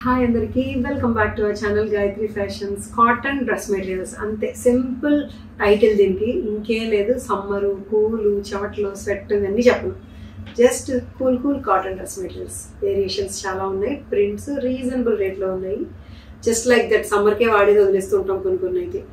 Hi అందరికీ welcome back to our channel Gayatri fashions. Cotton dress materials అంతే, simple title. దీనికి ఇంకేం లేదు, సమ్మరు, కూలు, చెమటలు, స్వెట్ ఇవన్నీ చెప్పను. Just cool cotton dress materials. Variations చాలా ఉన్నాయి, ప్రింట్స్ రీజనబుల్ రేట్లో ఉన్నాయి. జస్ట్ లైక్ దట్, సమ్మర్కే వాడేది వదిలేస్తూ ఉంటాం కొన్ని అయితే.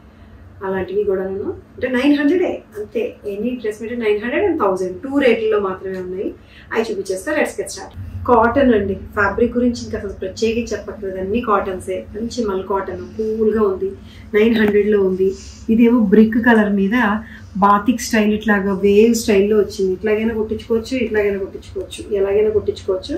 అలాంటివి కూడా అంటే 900 అంతే. Any dress material 900 and 1000 two రేట్లలో మాత్రమే ఉన్నాయి. అవి చూపించేస్తా. Let's get start. కాటన్ అండి, ఫ్యాబ్రిక్ గురించి ఇంకా అసలు ప్రత్యేకించి చెప్పట్లేదు, అన్ని కాటన్సే. మంచి మల్ కాటన్, కూల్గా ఉంది. 900లో ఉంది. ఇదేమో బ్రిక్ కలర్ మీద బాతిక్ స్టైల్, ఇట్లాగా వేవ్ స్టైల్లో వచ్చింది. ఇట్లాగైనా కుట్టించుకోవచ్చు, ఇట్లాగైనా కుట్టించుకోవచ్చు, ఎలాగైనా కుట్టించుకోవచ్చు.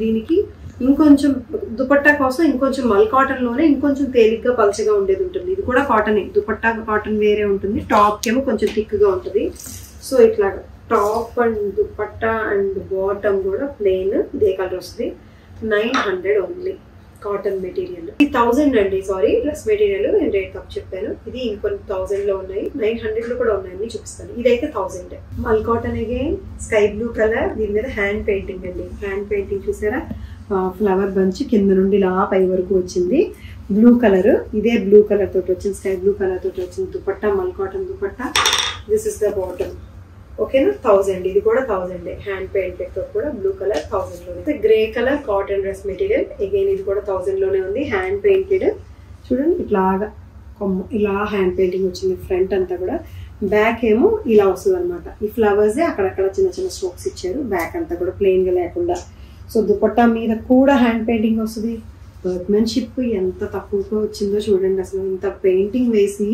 దీనికి ఇంకొంచెం దుపట్టా కోసం ఇంకొంచెం మల్ కాటన్లోనే ఇంకొంచెం తేలిగ్గా పలచగా ఉండేది ఉంటుంది. ఇది కూడా కాటనే, దుపట్టా కాటన్ వేరే ఉంటుంది. టాప్ ఏమో కొంచెం థిక్గా ఉంటుంది. సో ఇట్లాగా top and dupatta and bottom కూడా ప్లెయిన్ ఇదే కలర్ వస్తుంది. 900 ఓన్లీ కాటన్ మెటీరియల్. ఇది 1000 అండి, సారీ డ్రెస్ మెటీరియల్ నేను రేట్ తప్పు చెప్పాను. ఇది ఇంకొన్ని 1000లో ఉన్నాయి, 900లో కూడా ఉన్నాయని చూపిస్తాను. ఇదైతే 1000. మల్ cotton again sky blue colour. దీని మీద హ్యాండ్ పెయింటింగ్ అండి. హ్యాండ్ పెయింటింగ్ చూసారా, ఫ్లవర్ బంచ్ కింద నుండి ఇలా పై వరకు వచ్చింది. బ్లూ కలర్, ఇదే బ్లూ కలర్ తోటి వచ్చింది, స్కై బ్లూ కలర్ తోటి వచ్చింది దుపట్టా, మల్ cotton dupatta. This is the bottom. ఓకేనా, 1000. ఇది కూడా 1000. హ్యాండ్ పెయింటెడ్ తో కూడా బ్లూ కలర్ 1000లో. Grey colour cotton dress material again, ఇది కూడా 1000లోనే ఉంది. హ్యాండ్ పెయింటెడ్ చూడండి, ఇట్లాగా కొమ్మ ఇలా హ్యాండ్ పెయింటింగ్ వచ్చింది ఫ్రంట్ అంతా కూడా. బ్యాక్ ఏమో ఇలా వస్తుంది అనమాట. ఈ ఫ్లవర్సే అక్కడక్కడ చిన్న స్ట్రోక్స్ ఇచ్చారు. బ్యాక్ అంతా కూడా ప్లెయిన్ గా లేకుండా. సో దుపట్టా మీద కూడా హ్యాండ్ పెయింటింగ్ వస్తుంది. వర్క్మెన్షిప్ ఎంత తక్కువగా వచ్చిందో చూడండి. అసలు ఇంత పెయింటింగ్ వేసి,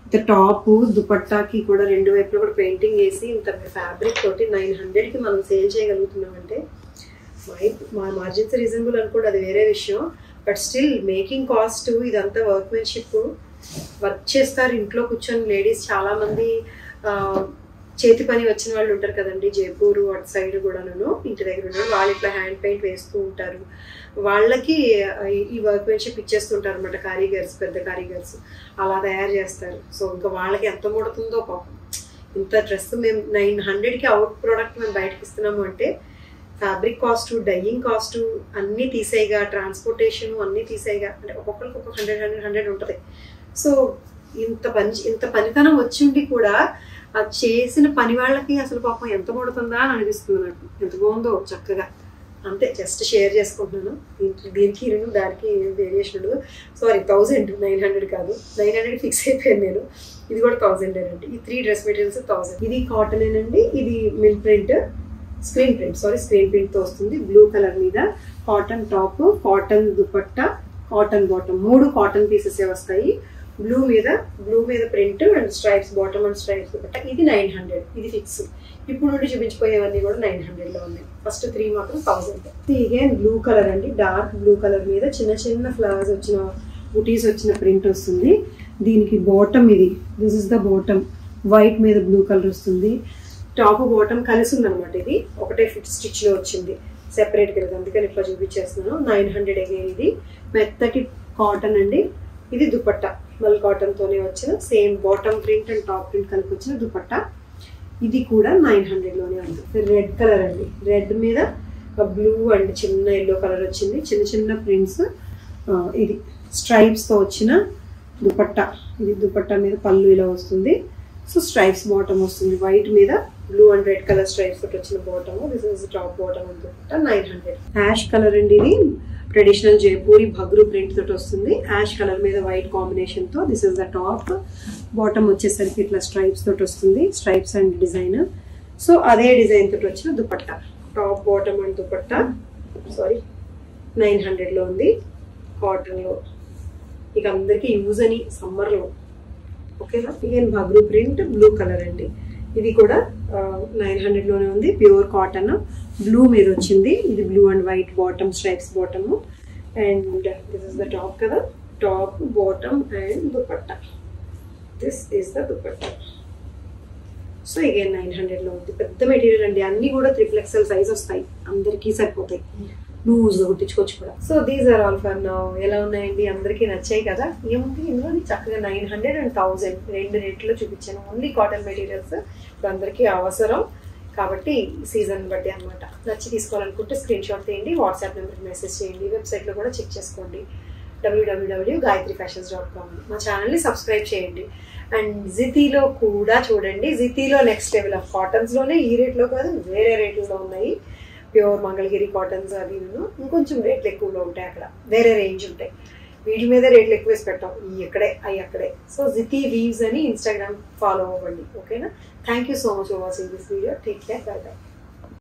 ఇంత టాప్ దుపట్టాకి కూడా రెండు వైపులో కూడా పెయింటింగ్ వేసి, ఇంత ఫ్యాబ్రిక్ తోటి 900కి మనం సేల్ చేయగలుగుతున్నామంటే మా మార్జిన్స్ రీజనబుల్ అనుకోండి, అది వేరే విషయం. బట్ స్టిల్ మేకింగ్ కాస్ట్, ఇదంతా వర్క్మెన్షిప్. వర్క్ చేస్తారు ఇంట్లో కూర్చొని లేడీస్ చాలా మంది. చేతి పని వచ్చిన వాళ్ళు ఉంటారు కదండి, జైపూర్ అటు సైడ్ కూడాను ఇంటి దగ్గర ఉన్నారు. వాళ్ళు ఇట్లా హ్యాండ్ పెయింట్ వేస్తూ ఉంటారు. వాళ్ళకి ఈ వర్క్మెన్షిప్ ఇచ్చేస్తుంటారు అనమాట కారీగర్స్, పెద్ద కారీగర్స్ అలా తయారు చేస్తారు. సో ఇంకా వాళ్ళకి ఎంత ముడుతుందో పాపం. ఇంత డ్రెస్ మేము 900కి అవుట్ ప్రోడక్ట్ మేము బయటకి ఇస్తున్నాము అంటే ఫ్యాబ్రిక్ కాస్ట్, డైయింగ్ కాస్ట్ అన్నీ తీసేయగా, ట్రాన్స్పోర్టేషన్ అన్నీ తీసేయగా, అంటే ఒక్కొక్కరికి ఒక 100 ఉంటుంది. సో ఇంత పనితనం వచ్చి ఉండి కూడా ఆ చేసిన పని వాళ్ళకి అసలు పాపం ఎంత పడుతుందా అని అనిపిస్తుంది నాకు. ఎంత బాగుందో చక్కగా. అంతే, జస్ట్ షేర్ చేసుకుంటున్నాను. దీనికి దానికి వేరియేషన్ ఉండదు. సారీ 1000, 900 కాదు. 900 ఫిక్స్ అయిపోయాను నేను. ఇది కూడా 1000 అండి. ఈ 3 డ్రెస్ మెటీరియల్స్ 1000. ఇది కాటన్ ఏనండి. ఇది మిల్ ప్రింట్, స్క్రీన్ ప్రింట్ తో వస్తుంది. బ్లూ కలర్ మీద cotton top, cotton dupatta, cotton bottom, 3 cotton pieces వస్తాయి. బ్లూ మీద print and stripes, bottom and stripes dupatta. ఇది 900, ఇది ఫిక్స్. ఇప్పుడు నుండి చూపించిపోయేవన్నీ కూడా 900లో ఉన్నాయి. ఫస్ట్ 3 మాత్రం 1000. అగైన్ బ్లూ కలర్ అండి, డార్క్ బ్లూ కలర్ మీద చిన్న ఫ్లవర్స్ వచ్చిన, బుటీస్ వచ్చిన ప్రింట్ వస్తుంది. దీనికి బాటమ్ ఇది, this is the bottom. White మీద బ్లూ కలర్ వస్తుంది. టాప్ బాటమ్ కలిసి ఉందనమాట. ఇది ఒకటే స్టిచ్ లో వచ్చింది, సెపరేట్ కదా, అందుకని ఇట్లా చూపించేస్తున్నాను. 900 అగైన్. ఇది మెత్తటి కాటన్ అండి. ఇది దుపట్టా, మల్ కాటన్ తోనే వచ్చిన same bottom print and top print కలిపి వచ్చిన దుపట్టా. ఇది కూడా 900లోనే ఉంది. రెడ్ కలర్ అండి, రెడ్ మీద బ్లూ అండ్ చిన్న ఎల్లో కలర్ వచ్చింది. చిన్న ప్రింట్స్. ఇది స్ట్రైప్స్ తో వచ్చిన దుపట్టా. ఇది దుపట్టా మీద పళ్ళు ఇలా వస్తుంది. సో స్ట్రైప్స్ బాటమ్ వస్తుంది. వైట్ మీద blue and red colour stripes తోటి వచ్చిన bottom. This is top bottom and dupatta. 900. Ash colour అండి. ఇది ట్రెడిషనల్ జైపూరి భగ్రు ప్రింట్ తోటి వస్తుంది. యాష్ కలర్ మీద వైట్ కాంబినేషన్ తో. This is the top. Bottom వచ్చేసరికి ఇట్లా స్ట్రైప్స్ తోటి వస్తుంది, స్ట్రైప్స్ అండ్ డిజైన్. సో అదే డిజైన్ తోటి వచ్చిన dupatta, top bottom and dupatta. Sorry 900లో ఉంది కాటన్ లో. ఇక అందరికి యూజ్ అని సమ్మర్ లో. ఓకేనా. ఇగైన్ భగ్రు ప్రింట్, బ్లూ కలర్ అండి. ఇది కూడా 900లోనే ఉంది. ప్యూర్ కాటన్, బ్లూ మీద వచ్చింది. ఇది blue and white bottom, stripes bottom. And this is the top కదా, top bottom and dupatta. This is the dupatta. So again 900లో ఉంది. పెద్ద మెటీరియల్ అండి. అన్ని కూడా 3XL సైజ్ వస్తాయి, అందరికీ సరిపోతాయి. లూజ్ కుట్టించుకోవచ్చు కూడా. So these are all for now. ఎలా ఉన్నాయండి, అందరికీ నచ్చాయి కదా. ఏముంది ఇందులో చక్కగా 900 and 1000 రెండు రేట్లో చూపించాను. ఓన్లీ కాటన్ మెటీరియల్స్ ఇప్పుడు అందరికీ అవసరం. కాబట్టి సీజన్ బట్టి అనమాట. నచ్చి తీసుకోవాలనుకుంటే స్క్రీన్ షాట్ తీయండి, వాట్సాప్ నెంబర్కి మెసేజ్ చేయండి, వెబ్సైట్లో కూడా చెక్ చేసుకోండి www.gayatrifashions.com. మా ఛానల్ని సబ్స్క్రైబ్ చేయండి. అండ్ జితీలో కూడా చూడండి. జితీలో నెక్స్ట్ లెవెల్ ఆఫ్ కాటన్స్లోనే ఈ రేట్లో కాదు వేరే రేట్లో ఉన్నాయి. ప్యూర్ మంగళగిరి కాటన్స్ అవి ఇంకొంచెం రేట్లు ఎక్కువలో ఉంటాయి, అక్కడ వేరే రేంజ్ ఉంటాయి. వీటి మీద రేట్లు ఎక్కువ వేసి పెట్టాం, ఇక్కడే అవి అక్కడే. సో జితీ వీవ్స్ అని ఇన్స్టాగ్రామ్ ఫాలో అవ్వండి, ఓకేనా? Thank you so much for watching this video. Take care, by by.